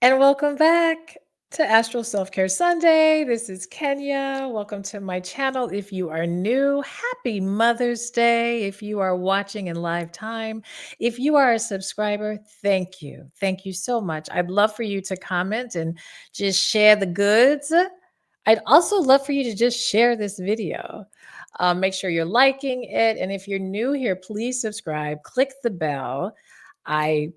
And welcome back to Astral Self Care Sunday. This is Kenya. Welcome to my channel. If you are new, happy Mother's Day. If you are watching in live time, if you are a subscriber, thank you. Thank you so much. I'd love for you to comment and just share the goods. I'd also love for you to just share this video. Make sure you're liking it. And if you're new here, please subscribe, click the bell. I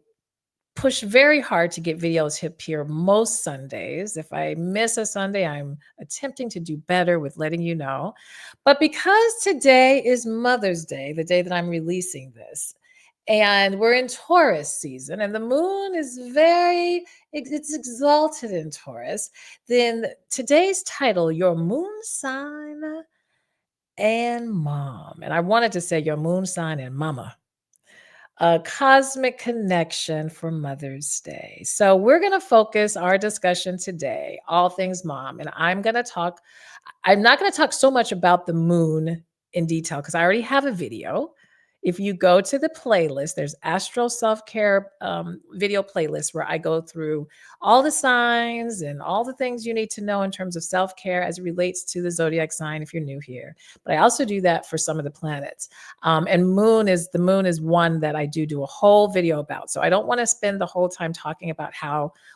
push very hard to get videos up here most Sundays. If I miss a Sunday, I'm attempting to do better with letting you know. But because today is Mother's Day, the day that I'm releasing this, and we're in Taurus season, and the moon is it's exalted in Taurus, then today's title, Your Moon Sign and Mom. And I wanted to say Your Moon Sign and Mama, a cosmic connection for Mother's Day. So, we're going to focus our discussion today, all things mom. And I'm not going to talk so much about the moon in detail because I already have a video. If you go to the playlist, there's Astro Self Care video playlist where I go through all the signs and all the things you need to know in terms of self care as it relates to the zodiac sign if you're new here. But I also do that for some of the planets. And the moon is one that I do a whole video about. So I don't want to spend the whole time talking about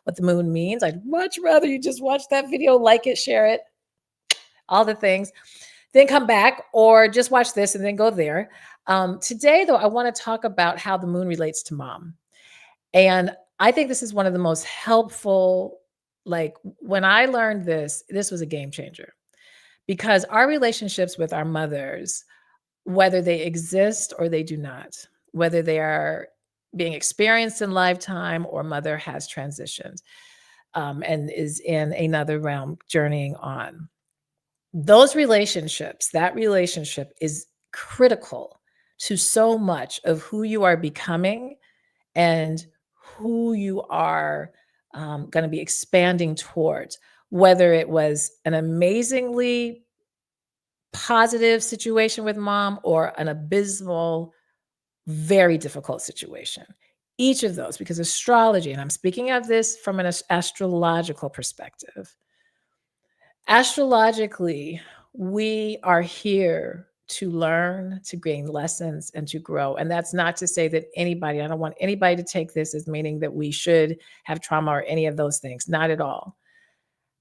what the moon means. I'd much rather you just watch that video, like it, share it, all the things, then come back or just watch this and then go there. Today, though, I want to talk about how the moon relates to mom. And I think this is one of the most helpful, like when I learned this was a game changer because our relationships with our mothers, whether they exist or they do not, whether they are being experienced in lifetime or mother has transitioned and is in another realm journeying on. That relationship is critical to so much of who you are becoming and who you are going to be expanding towards, whether it was an amazingly positive situation with mom or an abysmal, very difficult situation. Each of those, because astrology, and I'm speaking of this from an astrological perspective, astrologically, we are here to learn, to gain lessons, and to grow. And that's not to say that I don't want anybody to take this as meaning that we should have trauma or any of those things. Not at all.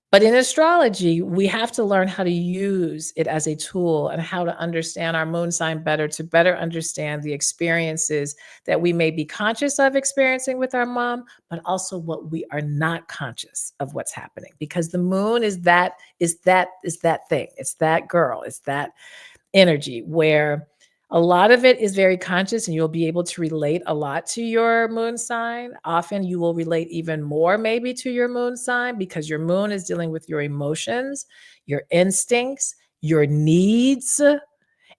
But in astrology, we have to learn how to use it as a tool and how to understand our moon sign better to better understand the experiences that we may be conscious of experiencing with our mom, but also what we are not conscious of what's happening. Because the moon is that thing. It's that girl. It's that energy where a lot of it is very conscious and you'll be able to relate a lot to your moon sign. Often you will relate even more maybe to your moon sign because your moon is dealing with your emotions, your instincts, your needs.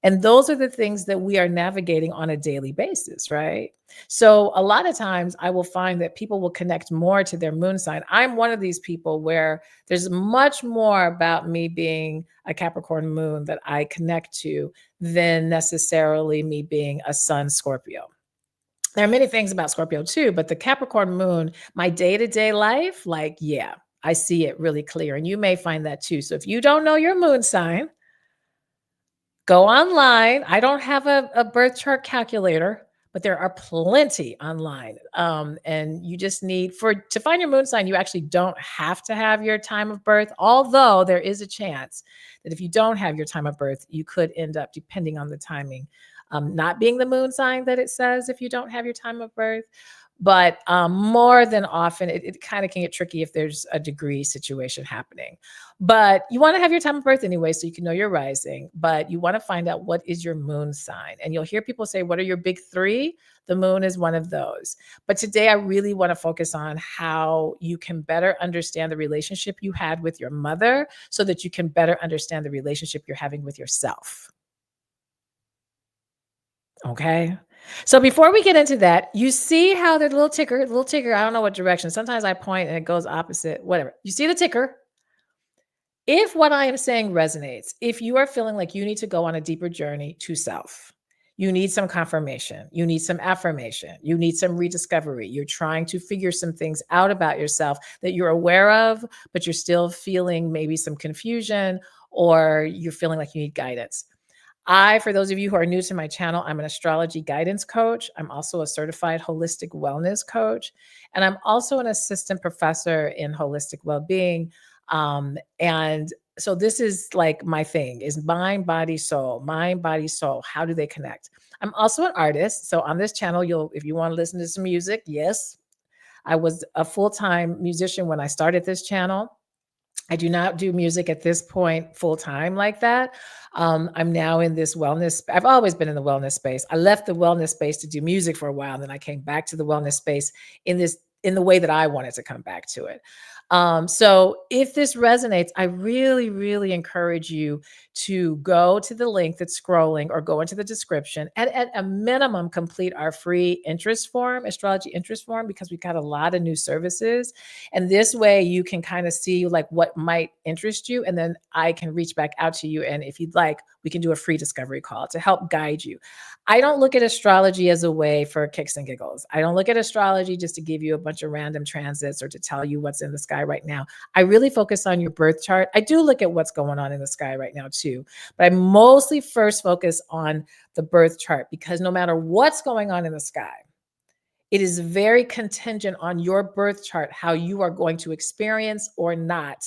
And those are the things that we are navigating on a daily basis, right? So a lot of times I will find that people will connect more to their moon sign. I'm one of these people where there's much more about me being a Capricorn moon that I connect to than necessarily me being a sun Scorpio. There are many things about Scorpio too, but the Capricorn moon, my day to day life, like, yeah, I see it really clear. And you may find that too. So if you don't know your moon sign, go online. I don't have a birth chart calculator, but there are plenty online. And you just need to find your moon sign, you actually don't have to have your time of birth, although there is a chance that if you don't have your time of birth, you could end up, depending on the timing, not being the moon sign that it says if you don't have your time of birth. But more than often, it kind of can get tricky if there's a degree situation happening. But you want to have your time of birth anyway, so you can know your rising. But you want to find out what is your moon sign. And you'll hear people say, what are your big three? The moon is one of those. But today, I really want to focus on how you can better understand the relationship you had with your mother so that you can better understand the relationship you're having with yourself. Okay. So before we get into that, you see how the little ticker, I don't know what direction. Sometimes I point and it goes opposite, whatever. You see the ticker? If what I am saying resonates, if you are feeling like you need to go on a deeper journey to self, You need some confirmation. You need some affirmation. You need some rediscovery. You're trying to figure some things out about yourself that you're aware of, but you're still feeling maybe some confusion or you're feeling like you need guidance. For those of you who are new to my channel, I'm an astrology guidance coach. I'm also a certified holistic wellness coach. And I'm also an assistant professor in holistic well-being. And so this is like my thing is mind, body, soul, mind, body, soul. How do they connect? I'm also an artist. So on this channel, if you want to listen to some music, yes, I was a full-time musician when I started this channel. I do not do music at this point full time like that. I'm now in this wellness. I've always been in the wellness space. I left the wellness space to do music for a while, and then I came back to the wellness space in the way that I wanted to come back to it. So if this resonates, I really, really encourage you to go to the link that's scrolling or go into the description and at a minimum complete our free interest form, astrology interest form, because we've got a lot of new services. And this way you can kind of see like what might interest you. And then I can reach back out to you. And if you'd like, we can do a free discovery call to help guide you. I don't look at astrology as a way for kicks and giggles. I don't look at astrology just to give you a bunch of random transits or to tell you what's in the sky right now. I really focus on your birth chart. I do look at what's going on in the sky right now too, but I mostly first focus on the birth chart because no matter what's going on in the sky, it is very contingent on your birth chart how you are going to experience or not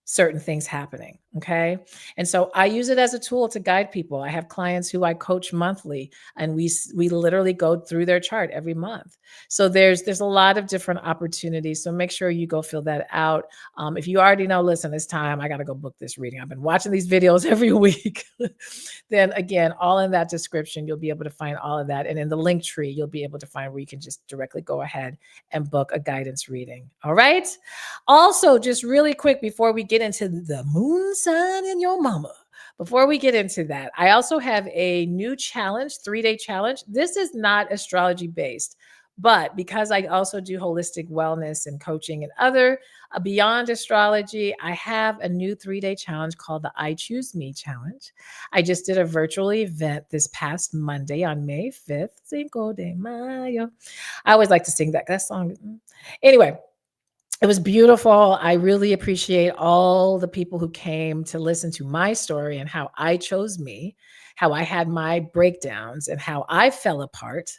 certain things happening. Okay. And so I use it as a tool to guide people. I have clients who I coach monthly and we literally go through their chart every month. So there's a lot of different opportunities. So make sure you go fill that out. If you already know, listen, it's time. I got to go book this reading. I've been watching these videos every week. Then again, all in that description, you'll be able to find all of that. And in the link tree, you'll be able to find where you can just directly go ahead and book a guidance reading. All right. Also, just really quick before we get into the moon sign in your mama, before we get into that, I also have a new challenge, 3-day challenge. This is not astrology based, but because I also do holistic wellness and coaching and other beyond astrology, I have a new 3-day challenge called the I Choose Me Challenge. I just did a virtual event this past Monday on May 5th. Cinco de Mayo. I always like to sing that song. Anyway, it was beautiful. I really appreciate all the people who came to listen to my story and how I chose me, how I had my breakdowns, and how I fell apart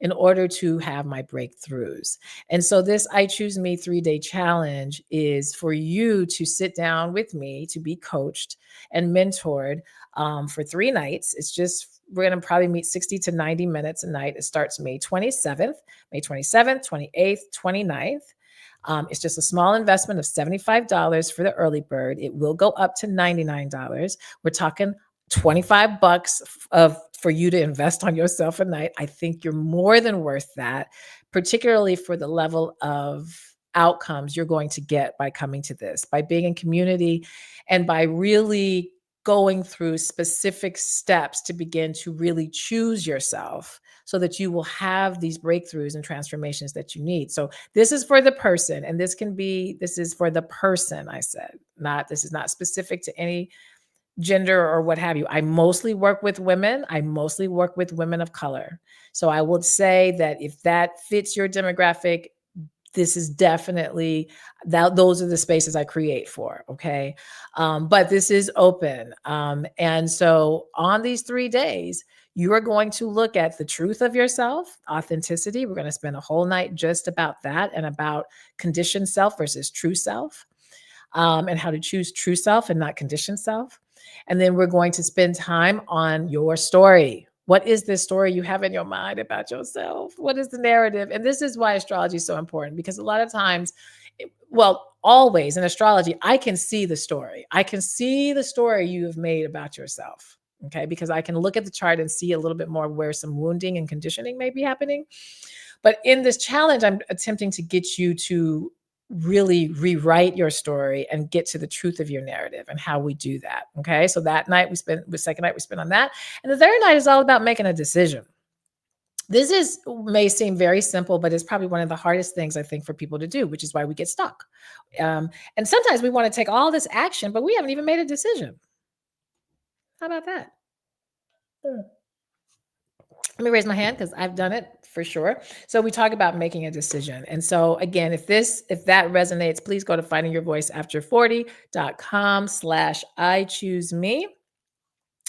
in order to have my breakthroughs. And so, this I Choose Me 3-day challenge is for you to sit down with me to be coached and mentored for 3 nights. We're going to probably meet 60 to 90 minutes a night. It starts May 27th, 28th, 29th. It's just a small investment of $75 for the early bird. It will go up to $99. We're talking $25 for you to invest on yourself a night. I think you're more than worth that, particularly for the level of outcomes you're going to get by coming to this, by being in community, and by really going through specific steps to begin to really choose yourself so that you will have these breakthroughs and transformations that you need. So this is for the person, and this is for the person, I said. This is not specific to any gender or what have you. I mostly work with women. I mostly work with women of color. So I would say that if that fits your demographic, this is definitely those are the spaces I create for. Okay. But this is open. And so on these 3 days, you are going to look at the truth of yourself, authenticity. We're going to spend a whole night just about that and about conditioned self versus true self, and how to choose true self and not conditioned self. And then we're going to spend time on your story. What is this story you have in your mind about yourself? What is the narrative? And this is why astrology is so important, because a lot of times, always in astrology, I can see the story. I can see the story you have made about yourself. Okay. Because I can look at the chart and see a little bit more where some wounding and conditioning may be happening. But in this challenge, I'm attempting to get you to really rewrite your story and get to the truth of your narrative and how we do that. Okay. So the second night we spent on that. And the third night is all about making a decision. May seem very simple, but it's probably one of the hardest things I think for people to do, which is why we get stuck. And sometimes we want to take all this action, but we haven't even made a decision. How about that? Let me raise my hand because I've done it for sure. So we talk about making a decision. And so again, if that resonates, please go to findingyourvoiceafter40.com/I choose me.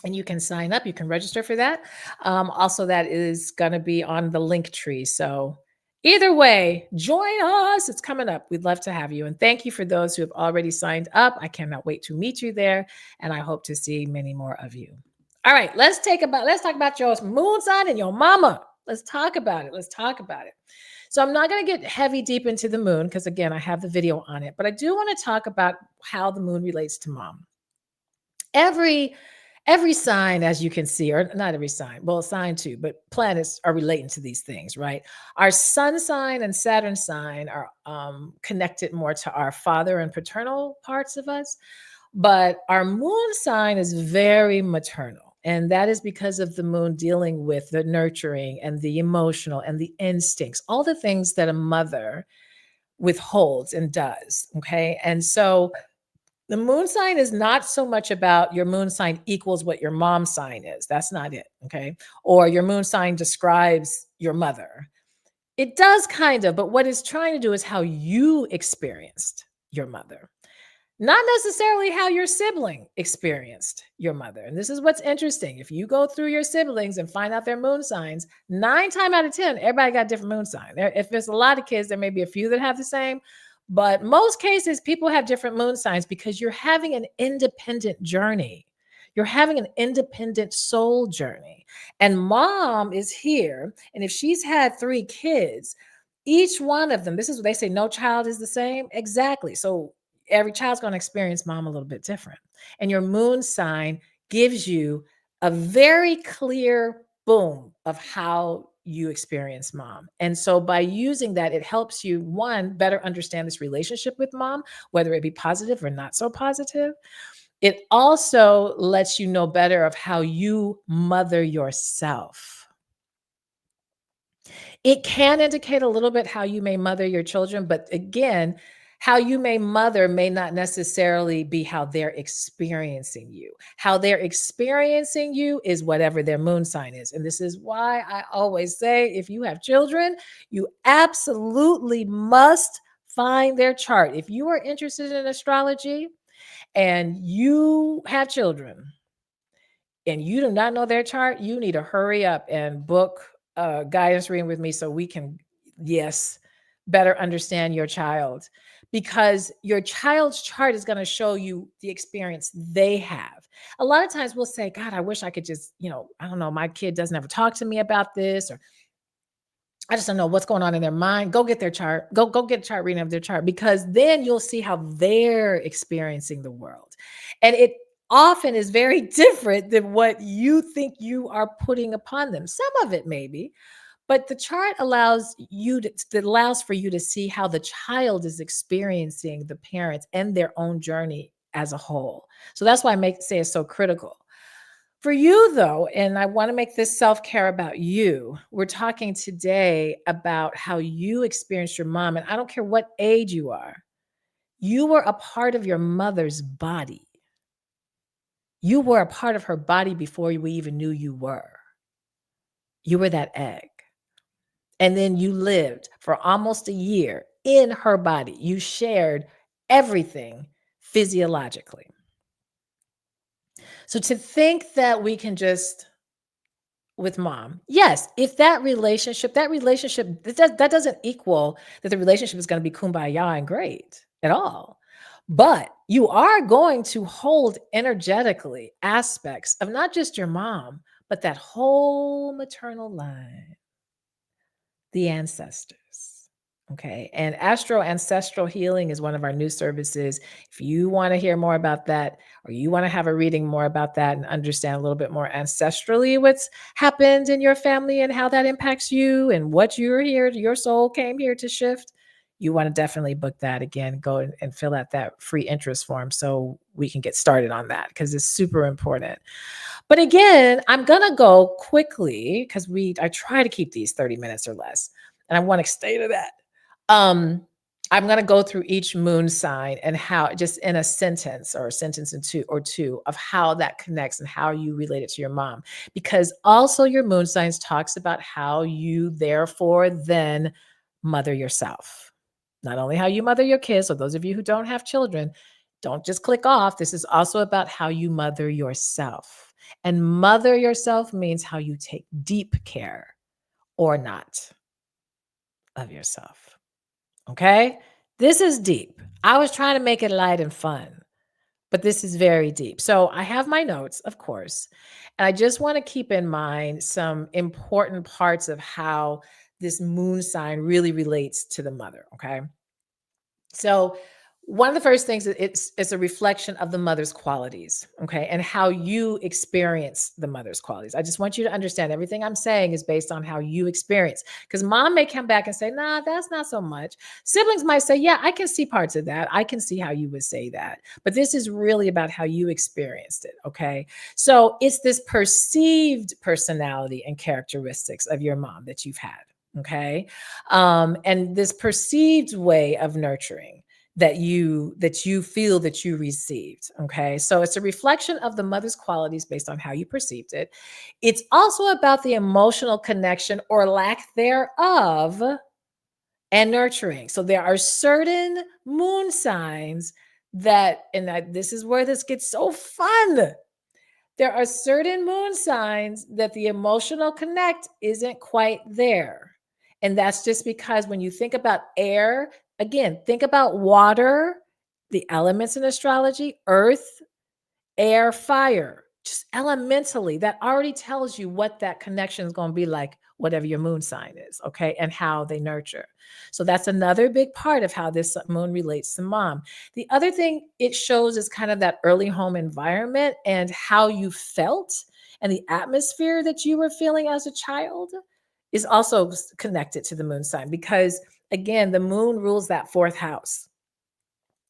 And you can sign up, you can register for that. Also, that is going to be on the link tree. So either way, join us. It's coming up. We'd love to have you. And thank you for those who have already signed up. I cannot wait to meet you there. And I hope to see many more of you. All right, let's talk about your moon sign and your mama. Let's talk about it. Let's talk about it. So I'm not going to get heavy deep into the moon because again, I have the video on it, but I do want to talk about how the moon relates to mom. Every every sign, as you can see, or not every sign, well, sign too, but planets are relating to these things, right? Our sun sign and Saturn sign are connected more to our father and paternal parts of us, but our moon sign is very maternal. And that is because of the moon dealing with the nurturing and the emotional and the instincts, all the things that a mother withholds and does. Okay. And so the moon sign is not so much about your moon sign equals what your mom sign is. That's not it. Okay. Or your moon sign describes your mother. It does kind of, but what it's trying to do is how you experienced your mother, not necessarily how your sibling experienced your mother. And this is what's interesting. If you go through your siblings and find out their moon signs, 9 times out of 10, everybody got a different moon sign. If there's a lot of kids, there may be a few that have the same, but most cases, people have different moon signs because you're having an independent journey. You're having an independent soul journey. And mom is here. And if she's had 3 kids, each one of them, this is what they say, no child is the same. Exactly. So every child's going to experience mom a little bit different. And your moon sign gives you a very clear boom of how you experience mom. And so by using that, it helps you, one, better understand this relationship with mom, whether it be positive or not so positive. It also lets you know better of how you mother yourself. It can indicate a little bit how you may mother your children, but again, how you may mother may not necessarily be how they're experiencing you. How they're experiencing you is whatever their moon sign is. And this is why I always say if you have children, you absolutely must find their chart. If you are interested in astrology and you have children, and you do not know their chart, you need to hurry up and book a guidance reading with me so we can, yes, better understand your child. Because your child's chart is going to show you the experience they have. A lot of times we'll say, God, I wish I could just, I don't know, my kid doesn't ever talk to me about this, or I just don't know what's going on in their mind. Go get their chart. Go get a chart reading of their chart because then you'll see how they're experiencing the world. And it often is very different than what you think you are putting upon them. Some of it maybe, but the chart allows you to it allows for you to see how the child is experiencing the parents and their own journey as a whole. So that's why I make say it's so critical. For you, though, and I want to make this self care about you, we're talking today about how you experienced your mom. And I don't care what age you were a part of your mother's body. You were a part of her body before we even knew you were. You were that egg. And then you lived for almost a year in her body. You shared everything physiologically. So to think that we can just with mom. Yes, if that relationship that doesn't equal that the relationship is going to be kumbaya and great at all. But you are going to hold energetically aspects of not just your mom, but that whole maternal line, the ancestors. Okay. And astro ancestral healing is one of our new services. If you want to hear more about that, or you want to have a reading more about that and understand a little bit more ancestrally what's happened in your family and how that impacts you and what you're here, your soul came here to shift, you want to definitely book that again. Go and fill out that free interest form so we can get started on that because it's super important. But again, I'm gonna go quickly because I try to keep these 30 minutes or less, and I want to stay to that. Um, I'm going to go through each moon sign and how, just in a sentence or a sentence and two of how that connects and how you relate it to your mom. Because also your moon signs talks about how you therefore then mother yourself. Not only how you mother your kids, so those of you who don't have children, don't just click off. This is also about how you mother yourself. And mother yourself means how you take deep care or not of yourself. Okay? This is deep. I was trying to make it light and fun, but this is very deep. So I have my notes, of course, and I just want to keep in mind some important parts of how this moon sign really relates to the mother. Okay. So one of the first things is it's a reflection of the mother's qualities, okay, and how you experience the mother's qualities. I just want you to understand everything I'm saying is based on how you experience. Because mom may come back and say, "Nah, that's not so much." Siblings might say, "Yeah, I can see parts of that. I can see how you would say that." But this is really about how you experienced it, okay? So it's this perceived personality and characteristics of your mom that you've had. Okay. And this perceived way of nurturing that you feel that you received. Okay, so it's a reflection of the mother's qualities based on how you perceived it. It's also about the emotional connection or lack thereof and nurturing. So there are certain moon signs this is where this gets so fun. There are certain moon signs that the emotional connect isn't quite there. And that's just because when you think about air, again, think about water, the elements in astrology, earth, air, fire, just elementally, that already tells you what that connection is going to be like, whatever your moon sign is, okay, and how they nurture. So that's another big part of how this moon relates to mom. The other thing it shows is kind of that early home environment and how you felt and the atmosphere that you were feeling as a child is also connected to the moon sign because, again, the moon rules that fourth house,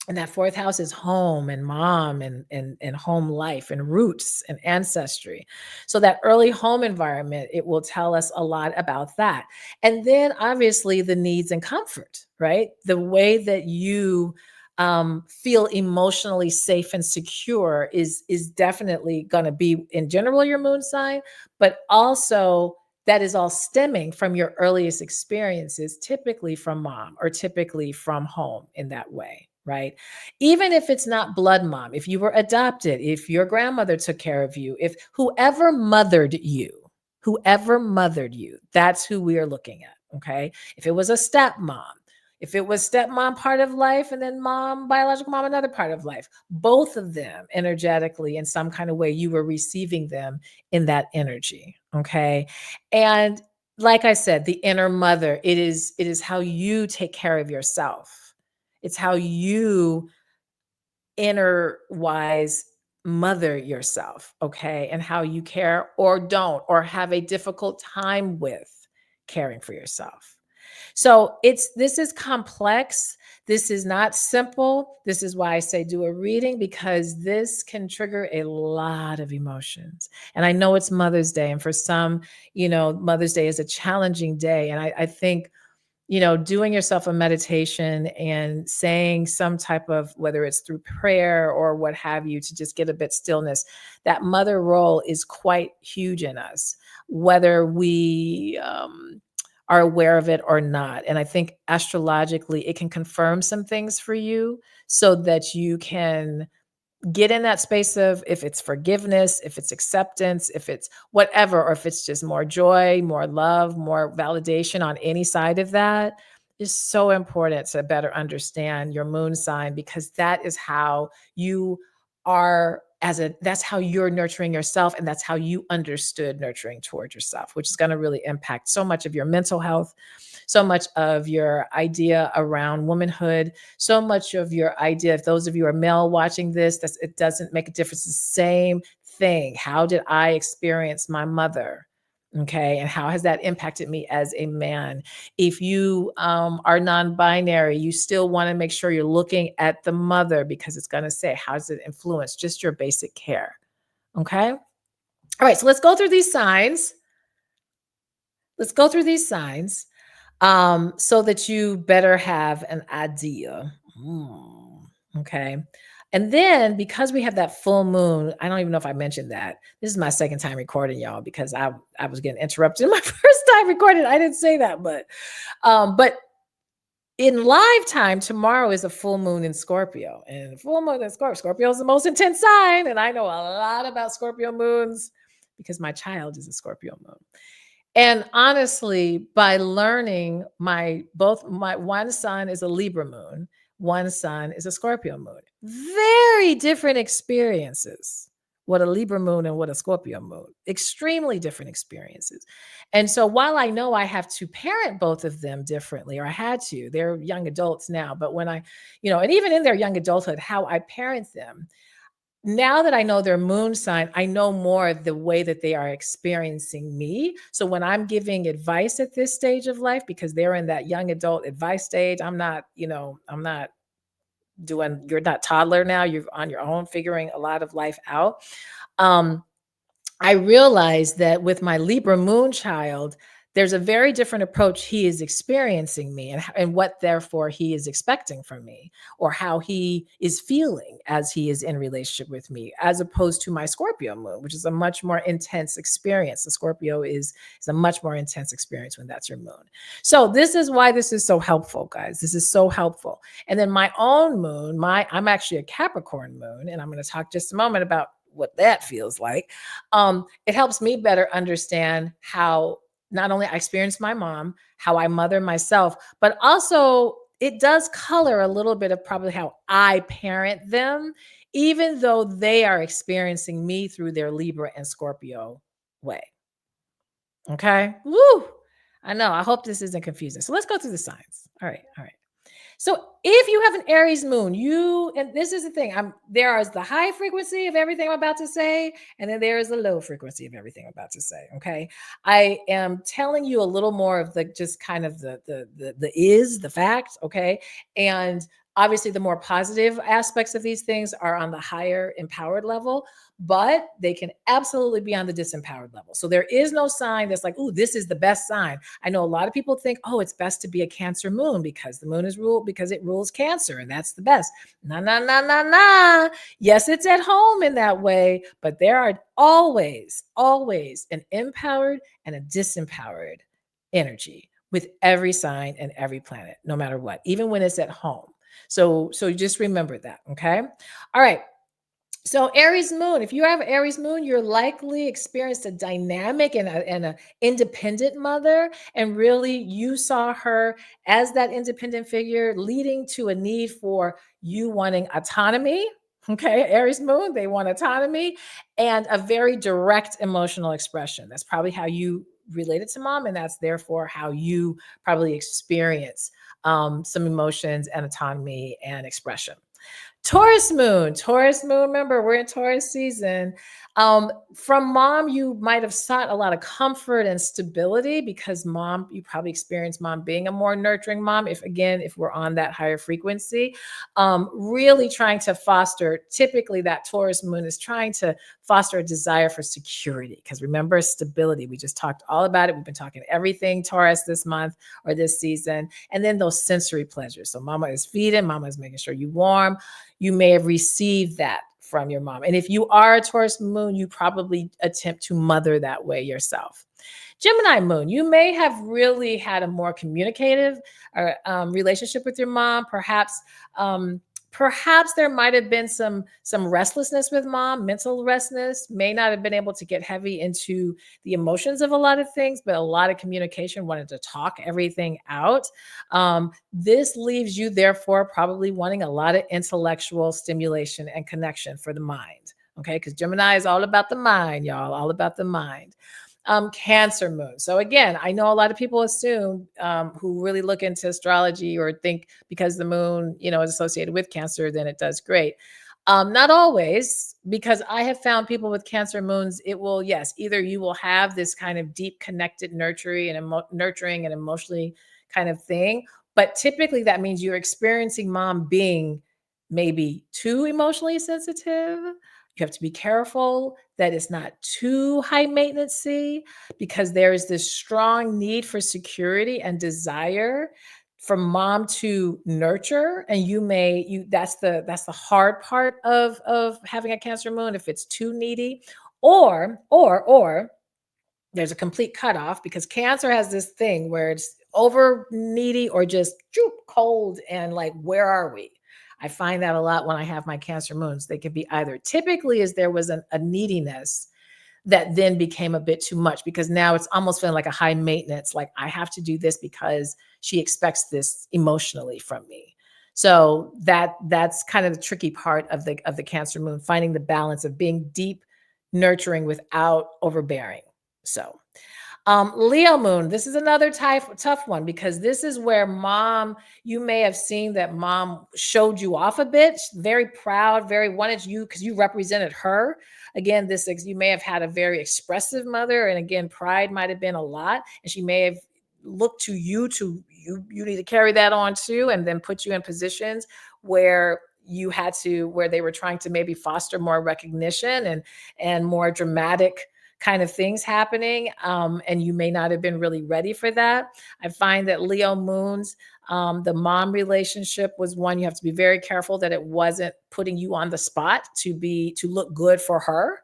and that fourth house is home and mom and home life and roots and ancestry. So that early home environment, it will tell us a lot about that. And then obviously the needs and comfort, right? The way that you feel emotionally safe and secure is definitely going to be in general your moon sign, but also that is all stemming from your earliest experiences, typically from mom or typically from home in that way, right? Even if it's not blood mom, if you were adopted, if your grandmother took care of you, if whoever mothered you, that's who we are looking at. Okay. If it was a stepmom, if it was stepmom part of life and then mom, biological mom, another part of life, both of them energetically in some kind of way, you were receiving them in that energy. Okay. And like I said, the inner mother, it is how you take care of yourself. It's how you inner wise mother yourself, okay, and how you care or don't, or have a difficult time with caring for yourself. So this is complex. This is not simple. This is why I say do a reading because this can trigger a lot of emotions. And I know it's Mother's Day, and for some, Mother's Day is a challenging day. And I think doing yourself a meditation and saying some type of, whether it's through prayer or what have you, to just get a bit stillness, that mother role is quite huge in us, whether we are aware of it or not. And I think astrologically, it can confirm some things for you so that you can get in that space of, if it's forgiveness, if it's acceptance, if it's whatever, or if it's just more joy, more love, more validation on any side of that, is so important to better understand your moon sign because that is how you are that's how you're nurturing yourself, and that's how you understood nurturing towards yourself, which is going to really impact so much of your mental health, so much of your idea around womanhood, so much of your idea. If those of you are male watching this, it doesn't make a difference. The same thing. How did I experience my mother? Okay. And how has that impacted me as a man? If you are non binary, you still want to make sure you're looking at the mother because it's going to say, how does it influence just your basic care? Okay. All right. So let's go through these signs. Let's go through these signs. so that you better have an idea. Mm, okay. And then because we have that full moon, I don't even know if I mentioned that. This is my second time recording, y'all, because I was getting interrupted my first time recording. I didn't say that, but in live time, tomorrow is a full moon in Scorpio. And full moon in Scorpio, Scorpio is the most intense sign. And I know a lot about Scorpio moons because my child is a Scorpio moon. And honestly, by learning my one son is a Libra moon, one son is a Scorpio moon. Very different experiences. What a Libra moon and what a Scorpio moon. Extremely different experiences. And so while I know I have to parent both of them differently, or I had to, they're young adults now, but when and even in their young adulthood, how I parent them, now that I know their moon sign, I know more of the way that they are experiencing me. So when I'm giving advice at this stage of life, because they're in that young adult advice stage, I'm not you're not toddler now, you're on your own figuring a lot of life out. Um, I realized that with my Libra moon child, there's a very different approach he is experiencing me, and what therefore he is expecting from me, or how he is feeling as he is in relationship with me, as opposed to my Scorpio moon, which is a much more intense experience. The Scorpio is a much more intense experience when that's your moon. So this is why this is so helpful, guys. This is so helpful. And then my own moon, I'm actually a Capricorn moon, and I'm going to talk just a moment about what that feels like. It helps me better understand how not only I experience my mom, how I mother myself, but also it does color a little bit of probably how I parent them, even though they are experiencing me through their Libra and Scorpio way. Okay. Woo. I know. I hope this isn't confusing. So let's go through the signs. All right. All right. So if you have an Aries moon, and this is the thing, there is the high frequency of everything I'm about to say, and then there is the low frequency of everything I'm about to say. Okay. I am telling you a little more of the just kind of the fact, okay? And obviously the more positive aspects of these things are on the higher empowered level, but they can absolutely be on the disempowered level. So there is no sign that's like, oh, this is the best sign. I know a lot of people think, oh, it's best to be a Cancer moon because the moon is ruled because it rules Cancer and that's the best. Nah, nah, nah, nah, nah. Yes, it's at home in that way, but there are always, always an empowered and a disempowered energy with every sign and every planet, no matter what, even when it's at home. So just remember that, okay? All right. So Aries moon, if you have Aries moon, you're likely experienced a dynamic and a independent mother, and really you saw her as that independent figure, leading to a need for you wanting autonomy. Okay, Aries moon, they want autonomy and a very direct emotional expression. That's probably how you related to mom, and that's therefore how you probably experience some emotions and autonomy and expression. Taurus moon, remember, we're in Taurus season. From mom, you might have sought a lot of comfort and stability because mom, you probably experienced mom being a more nurturing mom. If we're on that higher frequency, really trying to foster, typically that Taurus moon is trying to foster a desire for security. Because remember, stability, we just talked all about it. We've been talking everything Taurus this month or this season. And then those sensory pleasures. So mama is feeding, mama is making sure you warm. You may have received that from your mom. And if you are a Taurus moon, you probably attempt to mother that way yourself. Gemini moon, you may have really had a more communicative relationship with your mom. Perhaps there might have been some restlessness with mom. Mental restlessness may not have been able to get heavy into the emotions of a lot of things, but a lot of communication, wanted to talk everything out. This leaves you, therefore, probably wanting a lot of intellectual stimulation and connection for the mind. Okay, because Gemini is all about the mind, y'all, all about the mind. Cancer moon. So again, I know a lot of people assume who really look into astrology or think because the moon, is associated with Cancer, then it does great. Not always, because I have found people with Cancer moons, it will, yes, either you will have this kind of deep connected nurturing and emotionally kind of thing, but typically that means you're experiencing mom being maybe too emotionally sensitive, You have to be careful that it's not too high maintenance, because there is this strong need for security and desire for mom to nurture, and you that's the hard part of having a Cancer moon if it's too needy, or there's a complete cutoff, because Cancer has this thing where it's over needy or just cold and like, where are we? I find that a lot when I have my Cancer moons. They can be either, typically, as there was a neediness that then became a bit too much, because now it's almost feeling like a high maintenance, like I have to do this because she expects this emotionally from me. So that's kind of the tricky part of the Cancer moon, finding the balance of being deep, nurturing without overbearing. So Leo moon, this is another tough one, because this is where mom, you may have seen that mom showed you off a bit, very proud, very wanted you because you represented her. Again, you may have had a very expressive mother, and again, pride might have been a lot, and she may have looked to you you need to carry that on too, and then put you in positions where where they were trying to maybe foster more recognition and more dramatic kind of things happening. And you may not have been really ready for that. I find that Leo moons, the mom relationship was one you have to be very careful that it wasn't putting you on the spot to look good for her,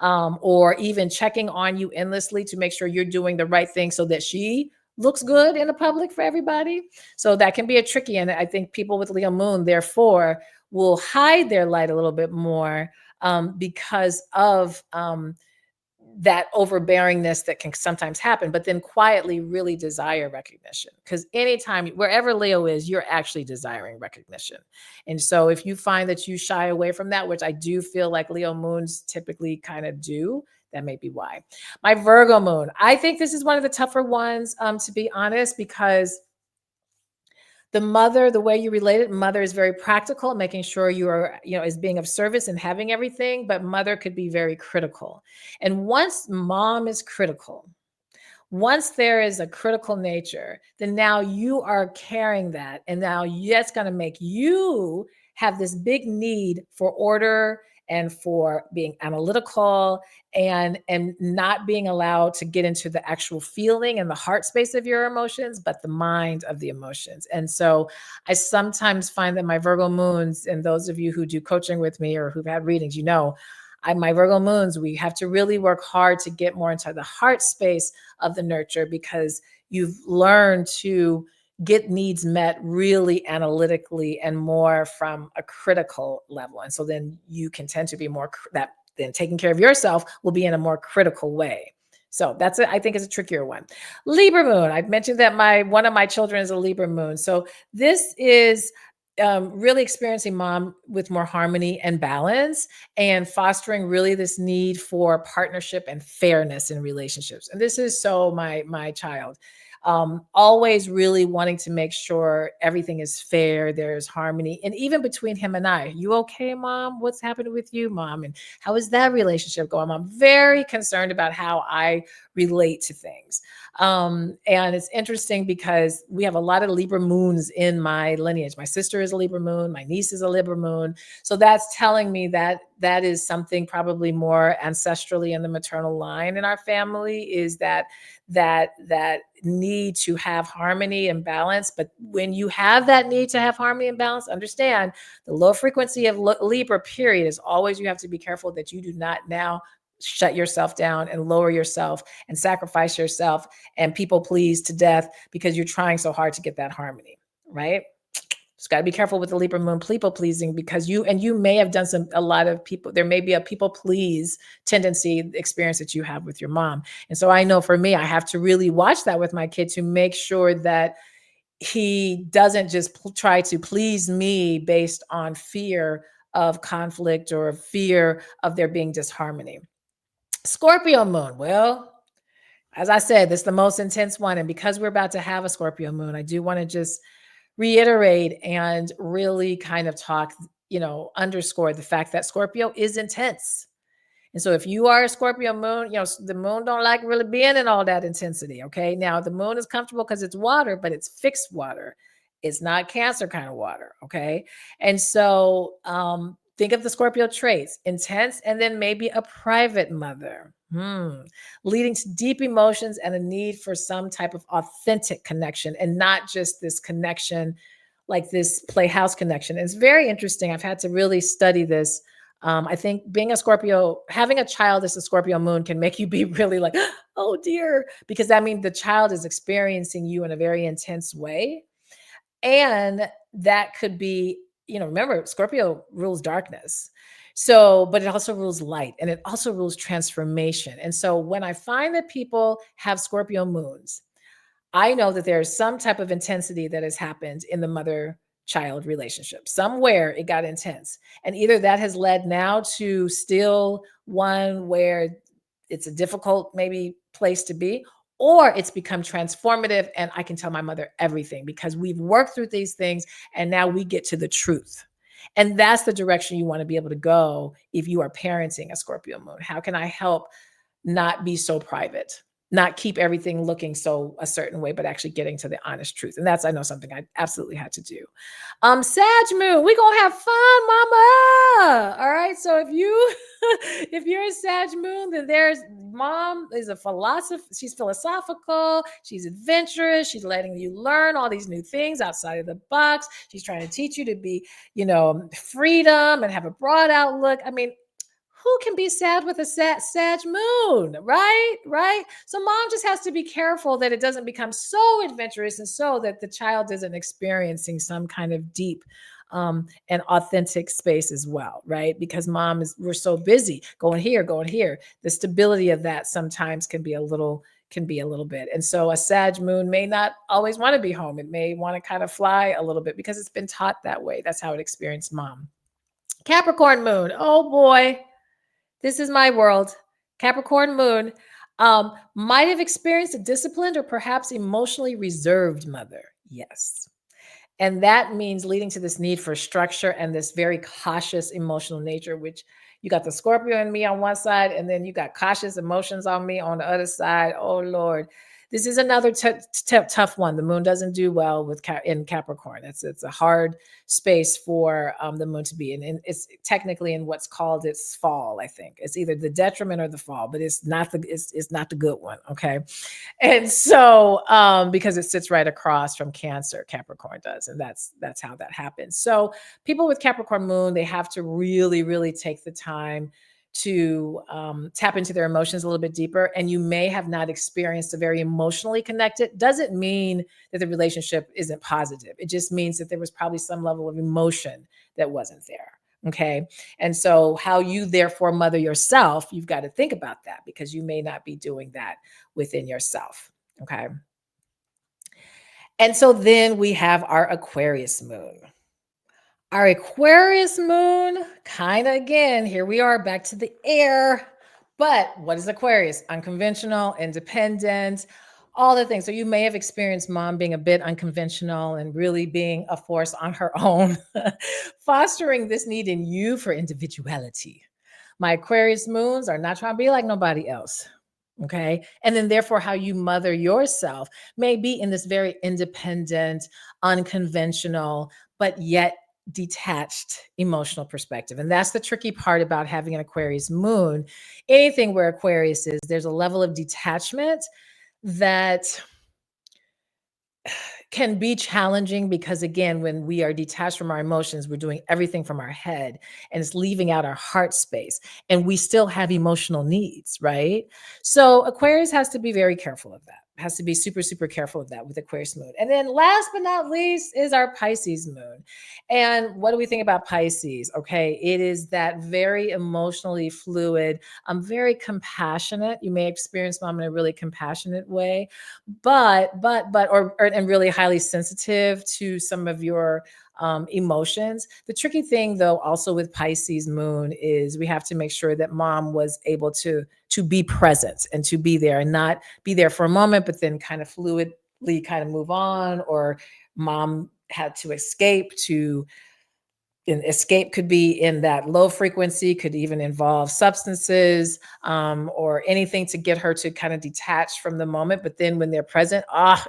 or even checking on you endlessly to make sure you're doing the right thing so that she looks good in the public for everybody. So that can be a tricky, and I think people with Leo moon, therefore, will hide their light a little bit more, because of that overbearingness that can sometimes happen, but then quietly really desire recognition. Because anytime, wherever Leo is, you're actually desiring recognition. And so if you find that you shy away from that, which I do feel like Leo moons typically kind of do, that may be why. My Virgo moon, I think this is one of the tougher ones, to be honest, because the way you relate it, mother is very practical, making sure you are, is being of service and having everything, but mother could be very critical. And once mom is critical, once there is a critical nature, then now you are carrying that. And now that's going to make you have this big need for order and for being analytical, and not being allowed to get into the actual feeling and the heart space of your emotions, but the mind of the emotions. And so I sometimes find that my Virgo moons, and those of you who do coaching with me or who've had readings, my Virgo moons, we have to really work hard to get more into the heart space of the nurture, because you've learned to get needs met really analytically and more from a critical level. And so then you can tend to be more that then taking care of yourself will be in a more critical way. So I think it's a trickier one. Libra moon. I've mentioned that one of my children is a Libra moon. So this is really experiencing mom with more harmony and balance, and fostering really this need for partnership and fairness in relationships. And this is so my child. Always really wanting to make sure everything is fair, there's harmony, and even between him and I. You okay, mom? What's happening with you, mom? And how is that relationship going? I'm very concerned about how I relate to things. And it's interesting because we have a lot of Libra moons in my lineage. My sister is a Libra moon, my niece is a Libra moon. So that's telling me that that is something probably more ancestrally in the maternal line in our family, is that need to have harmony and balance. But when you have that need to have harmony and balance, understand the low frequency of Libra period is always, you have to be careful that you do not now shut yourself down and lower yourself and sacrifice yourself and people please to death because you're trying so hard to get that harmony, right? Just got to be careful with the Libra moon people pleasing, because you may have done a lot of people, there may be a people please tendency experience that you have with your mom. And so I know for me, I have to really watch that with my kid to make sure that he doesn't just try to please me based on fear of conflict or fear of there being disharmony. Scorpio moon. Well, as I said, this is the most intense one. And because we're about to have a Scorpio moon, I do want to just reiterate and really kind of underscore the fact that Scorpio is intense. And so if you are a Scorpio moon, the moon don't like really being in all that intensity. Okay. Now the moon is comfortable because it's water, but it's fixed water. It's not Cancer kind of water. Okay. And so Think of the Scorpio traits: intense and then maybe a private mother. Leading to deep emotions and a need for some type of authentic connection and not just this connection like this playhouse connection. It's very interesting. I've had to really study this. I think being a Scorpio, having a child as a Scorpio moon can make you be really like, oh dear, because that means the child is experiencing you in a very intense way. And that could be, remember, Scorpio rules darkness. So, but it also rules light and it also rules transformation. And so when I find that people have Scorpio moons, I know that there's some type of intensity that has happened in the mother child relationship. Somewhere it got intense. And either that has led now to still one where it's a difficult, maybe, place to be, or it's become transformative. And I can tell my mother everything because we've worked through these things and now we get to the truth. And that's the direction you want to be able to go if you are parenting a Scorpio moon. How can I help not be so private, not keep everything looking so a certain way, but actually getting to the honest truth? And that's, I know, something I absolutely had to do. Sag moon, we gonna have fun, mama. All right. So if you if you're a Sag moon, then there's mom is a philosopher. She's philosophical, she's adventurous, she's letting you learn all these new things outside of the box. She's trying to teach you to be, freedom and have a broad outlook. I mean, who can be sad with a Sag moon, right? Right. So mom just has to be careful that it doesn't become so adventurous and so that the child isn't experiencing some kind of deep and authentic space as well, right? Because we're so busy going here, going here. The stability of that sometimes can be a little bit. And so a Sag moon may not always want to be home. It may want to kind of fly a little bit because it's been taught that way. That's how it experienced mom. Capricorn moon. Oh boy, this is my world. Capricorn moon might have experienced a disciplined or perhaps emotionally reserved mother. Yes. And that means leading to this need for structure and this very cautious emotional nature, which you got the Scorpio in me on one side, and then you got cautious emotions on me on the other side. Oh, Lord. This is another tough one. The moon doesn't do well with in Capricorn. It's a hard space for the moon to be in. And it's technically in what's called its fall. I think it's either the detriment or the fall, but it's not the good one. Okay, and so because it sits right across from Cancer, Capricorn does, and that's how that happens. So people with Capricorn moon, they have to really, really take the time to tap into their emotions a little bit deeper. And you may have not experienced a very emotionally connected. Doesn't mean that the relationship isn't positive. It just means that there was probably some level of emotion that wasn't there. Okay. And so, how you therefore mother yourself, you've got to think about that because you may not be doing that within yourself. Okay. And so then we have our Aquarius moon. Our Aquarius moon, kind of again, here we are back to the air. But what is Aquarius? Unconventional, independent, all the things. So you may have experienced mom being a bit unconventional and really being a force on her own, fostering this need in you for individuality. My Aquarius moons are not trying to be like nobody else. Okay. And then, therefore, how you mother yourself may be in this very independent, unconventional, but yet detached emotional perspective. And that's the tricky part about having an Aquarius moon. Anything where Aquarius is, there's a level of detachment that can be challenging because, again, when we are detached from our emotions, we're doing everything from our head and it's leaving out our heart space, and we still have emotional needs, right? So Aquarius has to be very careful of that, has to be super, super careful of that with Aquarius moon. And then last but not least is our Pisces moon. And what do we think about Pisces? Okay, it is that very emotionally fluid, very compassionate. You may experience mom in a really compassionate way, but and really highly sensitive to some of your emotions. The tricky thing, though, also with Pisces moon is we have to make sure that mom was able to be present and to be there and not be there for a moment, but then kind of fluidly kind of move on, or mom had to escape to and escape could be in that low frequency, could even involve substances or anything to get her to kind of detach from the moment. But then when they're present,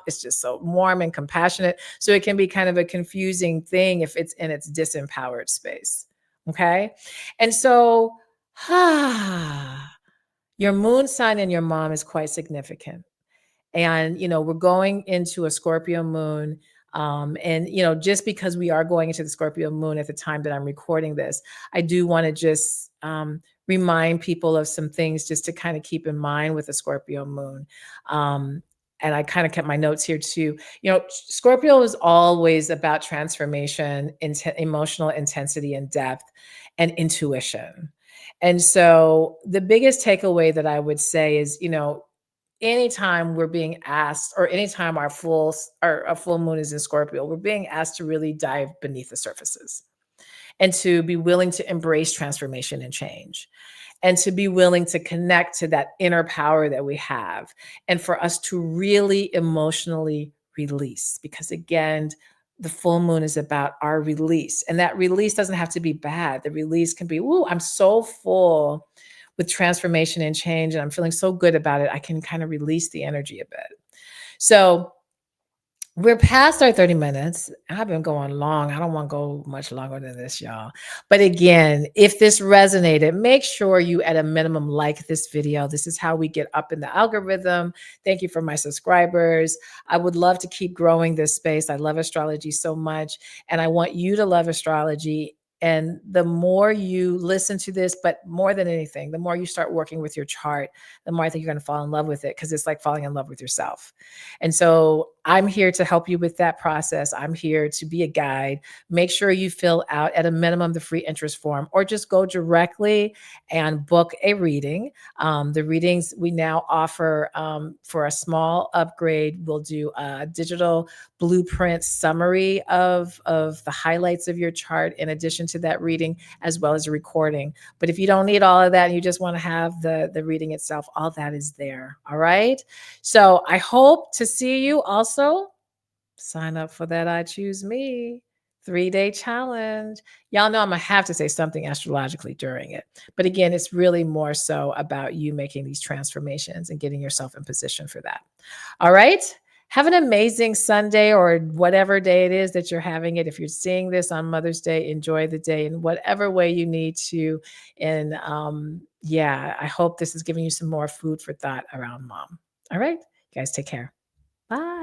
it's just so warm and compassionate. So it can be kind of a confusing thing if it's in its disempowered space. Okay. And so, your moon sign and your mom is quite significant. And we're going into a Scorpio moon, and just because we are going into the Scorpio moon at the time that I'm recording this, I do want to just remind people of some things just to kind of keep in mind with the Scorpio moon. And I kind of kept my notes here too. Scorpio is always about transformation, emotional intensity and depth, and intuition. And so the biggest takeaway that I would say is, anytime we're being asked, or anytime our a full moon is in Scorpio, we're being asked to really dive beneath the surfaces, and to be willing to embrace transformation and change, and to be willing to connect to that inner power that we have, and for us to really emotionally release, because again, the full moon is about our release, and that release doesn't have to be bad. The release can be, "Ooh, I'm so full with transformation and change, and I'm feeling so good about it. I can kind of release the energy a bit." So we're past our 30 minutes. I've been going long. I don't want to go much longer than this, y'all. But again, if this resonated, make sure you at a minimum like this video. This is how we get up in the algorithm. Thank you for my subscribers. I would love to keep growing this space. I love astrology so much, and I want you to love astrology. And the more you listen to this, but more than anything, the more you start working with your chart, the more I think you're going to fall in love with it, because it's like falling in love with yourself. And so I'm here to help you with that process. I'm here to be a guide. Make sure you fill out at a minimum the free interest form, or just go directly and book a reading. The readings we now offer, for a small upgrade, we'll do a digital blueprint summary of the highlights of your chart in addition to that reading, as well as a recording. But if you don't need all of that and you just want to have the reading itself, all that is there. All right. So I hope to see you. Also, sign up for that I Choose Me 3-day challenge. Y'all know I'm going to have to say something astrologically during it. But again, it's really more so about you making these transformations and getting yourself in position for that. All right. Have an amazing Sunday, or whatever day it is that you're having it. If you're seeing this on Mother's Day, enjoy the day in whatever way you need to. And yeah, I hope this is giving you some more food for thought around mom. All right. You guys take care. Bye.